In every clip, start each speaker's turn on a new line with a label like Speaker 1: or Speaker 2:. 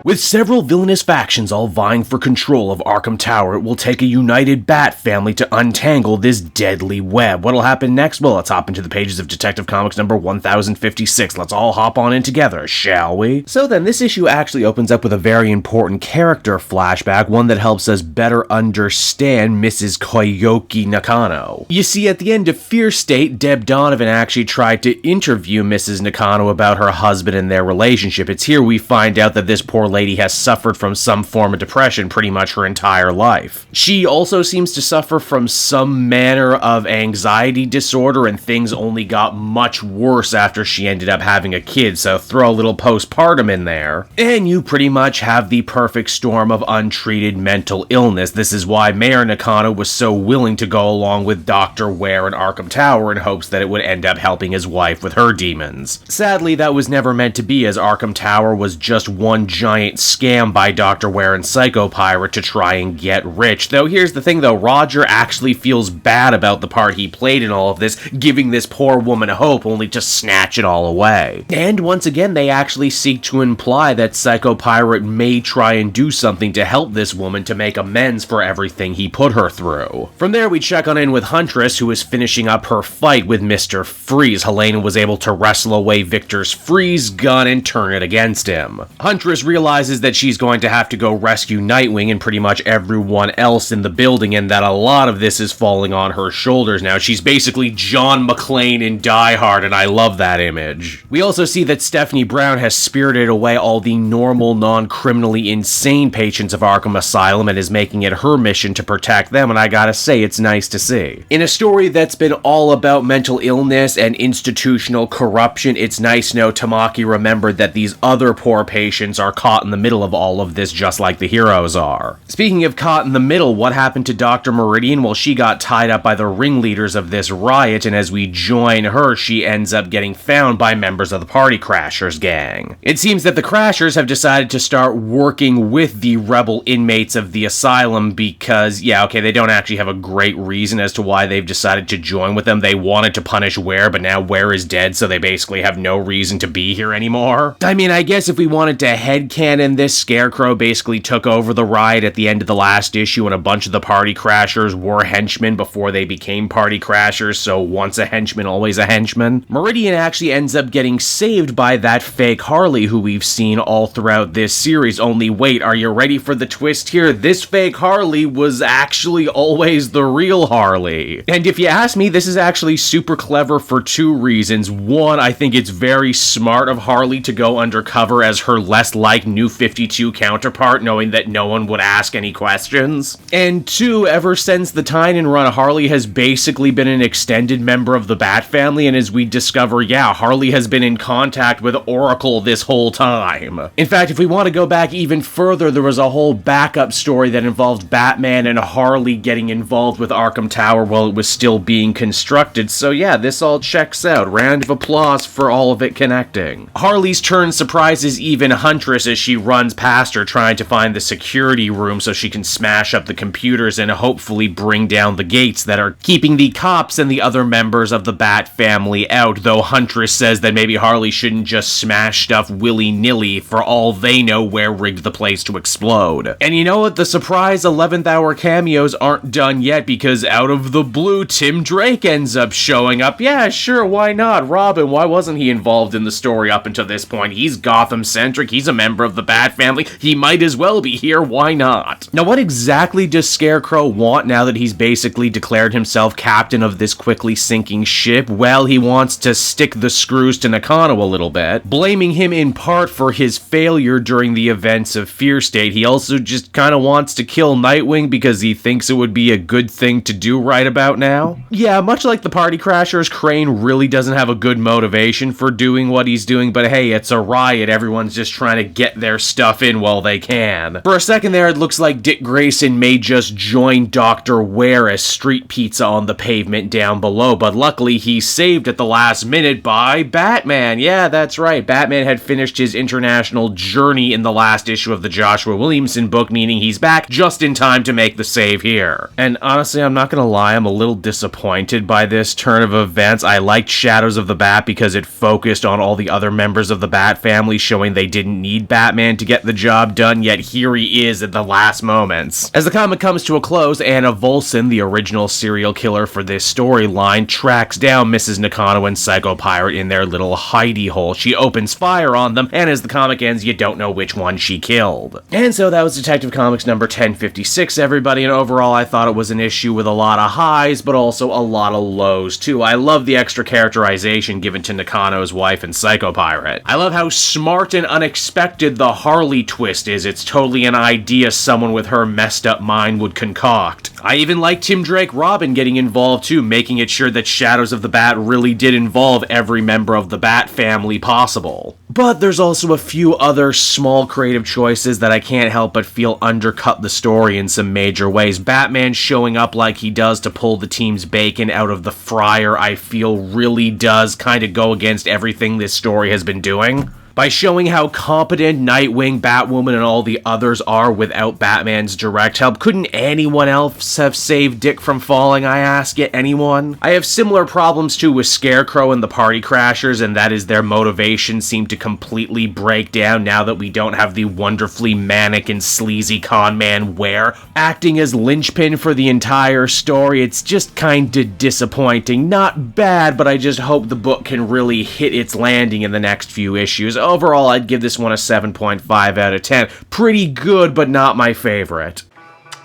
Speaker 1: With several villainous factions all vying for control of Arkham Tower, it will take a united Bat family to untangle this deadly web. What'll happen next? Well, let's hop into the pages of Detective Comics number 1056. Let's all hop on in together, shall we? So then, this issue actually opens up with a very important character flashback, one that helps us better understand Mrs. Koyuki Nakano. You see, at the end of Fear State, Deb Donovan actually tried to interview Mrs. Nakano about her husband and their relationship. It's here we find out that this poor lady has suffered from some form of depression pretty much her entire life. She also seems to suffer from some manner of anxiety disorder, and things only got much worse after she ended up having a kid, so throw a little postpartum in there. And you pretty much have the perfect storm of untreated mental illness. This is why Mayor Nakano was so willing to go along with Dr. Ware and Arkham Tower in hopes that it would end up helping his wife with her demons. Sadly, that was never meant to be, as Arkham Tower was just one giant scam by Dr. Ware and Psycho Pirate to try and get rich. Though here's the thing though, Roger actually feels bad about the part he played in all of this, giving this poor woman hope only to snatch it all away. And once again, they actually seek to imply that Psycho Pirate may try and do something to help this woman to make amends for everything he put her through. From there, we check on in with Huntress, who is finishing up her fight with Mr. Freeze. Helena was able to wrestle away Victor's freeze gun and turn it against him. Huntress realizes that she's going to have to go rescue Nightwing and pretty much everyone else in the building, and that a lot of this is falling on her shoulders now. She's basically John McClane in Die Hard, and I love that image. We also see that Stephanie Brown has spirited away all the normal, non-criminally insane patients of Arkham Asylum and is making it her mission to protect them, and I gotta say, it's nice to see. In a story that's been all about mental illness and institutional corruption, it's nice to know Tamaki remembered that these other poor patients are caught in the middle of all of this just like the heroes are. Speaking of caught in the middle, what happened to Dr. Meridian? Well, she got tied up by the ringleaders of this riot, and as we join her, she ends up getting found by members of the Party Crashers gang. It seems that the Crashers have decided to start working with the rebel inmates of the asylum because, yeah, okay, they don't actually have a great reason as to why they've decided to join with them. They wanted to punish Ware, but now Ware is dead, so they basically have no reason to be here anymore. I mean, I guess if we wanted to headcanon this, Scarecrow basically took over the riot at the end of the last issue, and a bunch of the Party Crashers were henchmen before they became Party Crashers, so once a henchman, always a henchman. Meridian actually ends up getting saved by that fake Harley who we've seen all throughout this series, only wait, are you ready for the twist here? This fake Harley was actually always the real Harley. And if you ask me, this is actually super clever for two reasons. One, I think it's very smart of Harley to go undercover as her less like New 52 counterpart, knowing that no one would ask any questions. And two, ever since the Tynan run, Harley has basically been an extended member of the Bat family, and as we discover, yeah, Harley has been in contact with Oracle this whole time. In fact, if we want to go back even further, there was a whole backup story that involved Batman and Harley getting involved with Arkham Tower while it was still being constructed, so yeah, this all checks out. Round of applause for all of it connecting. Harley's turn surprises even Huntress as she runs past her trying to find the security room so she can smash up the computers and hopefully bring down the gates that are keeping the cops and the other members of the Bat family out, though Huntress says that maybe Harley shouldn't just smash stuff willy-nilly. For all they know, Ware rigged the place to explode. And you know what? The surprise 11th hour cameos aren't done yet, because out of the blue, Tim Drake ends up showing up. Yeah, sure, why not? Robin, why wasn't he involved in the story up until this point? He's Gotham-centric, he's a member of the Bat family, he might as well be here, why not? Now, what exactly does Scarecrow want now that he's basically declared himself captain of this quickly sinking ship? Well, he wants to stick the screws to Nakano a little bit, blaming him in part for his failure during the events of Fear State. He also just kind of wants to kill Nightwing because he thinks it would be a good thing to do right about now. Yeah, much like the Party Crashers, Crane really doesn't have a good motivation for doing what he's doing, but hey, it's a riot, everyone's just trying to get their stuff in while they can. For a second there, it looks like Dick Grayson may just join Dr. Ware as street pizza on the pavement down below, but luckily he's saved at the last minute by Batman. Yeah, that's right, Batman had finished his international journey in the last issue of the Joshua Williamson book, meaning he's back just in time to make the save here. And honestly, I'm not gonna lie, I'm a little disappointed by this turn of events. I liked Shadows of the Bat because it focused on all the other members of the Bat family, showing they didn't need Batman Batman to get the job done, yet here he is at the last moments. As the comic comes to a close, Anna Volson, the original serial killer for this storyline, tracks down Mrs. Nakano and Psycho Pirate in their little hidey hole. She opens fire on them, and as the comic ends, you don't know which one she killed. And so that was Detective Comics number 1056, everybody, and overall I thought it was an issue with a lot of highs, but also a lot of lows, too. I love the extra characterization given to Nakano's wife and Psycho Pirate. I love how smart and unexpected the Harley twist is. It's totally an idea someone with her messed up mind would concoct. I even like Tim Drake Robin getting involved too, making it sure that Shadows of the Bat really did involve every member of the Bat family possible. But there's also a few other small creative choices that I can't help but feel undercut the story in some major ways. Batman showing up like he does to pull the team's bacon out of the fryer, I feel really does kind of go against everything this story has been doing. By showing how competent Nightwing, Batwoman, and all the others are without Batman's direct help, couldn't anyone else have saved Dick from falling, I ask it? Anyone? I have similar problems too with Scarecrow and the Party Crashers, and that is their motivation seemed to completely break down now that we don't have the wonderfully manic and sleazy conman Ware acting as linchpin for the entire story. It's just kinda disappointing. Not bad, but I just hope the book can really hit its landing in the next few issues. Overall, I'd give this one a 7.5 out of 10. Pretty good, but not my favorite.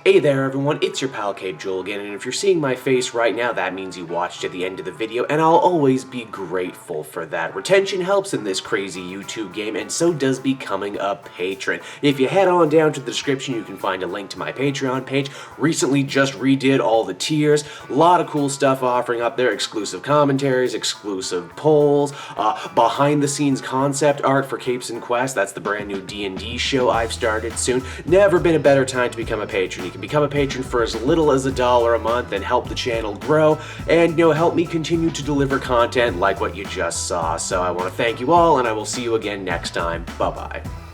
Speaker 1: Hey there everyone, it's your pal Cape Joel again, and if you're seeing my face right now, that means you watched to the end of the video, and I'll always be grateful for that. Retention helps in this crazy YouTube game, and so does becoming a patron. If you head on down to the description, you can find a link to my Patreon page. Recently just redid all the tiers, a lot of cool stuff offering up there, exclusive commentaries, exclusive polls, behind the scenes concept art for Capes and Quest, that's the brand new D&D show I've started soon. Never been a better time to become a patron. You can become a patron for as little as $1 a month and help the channel grow and, help me continue to deliver content like what you just saw. So I want to thank you all, and I will see you again next time. Bye-bye.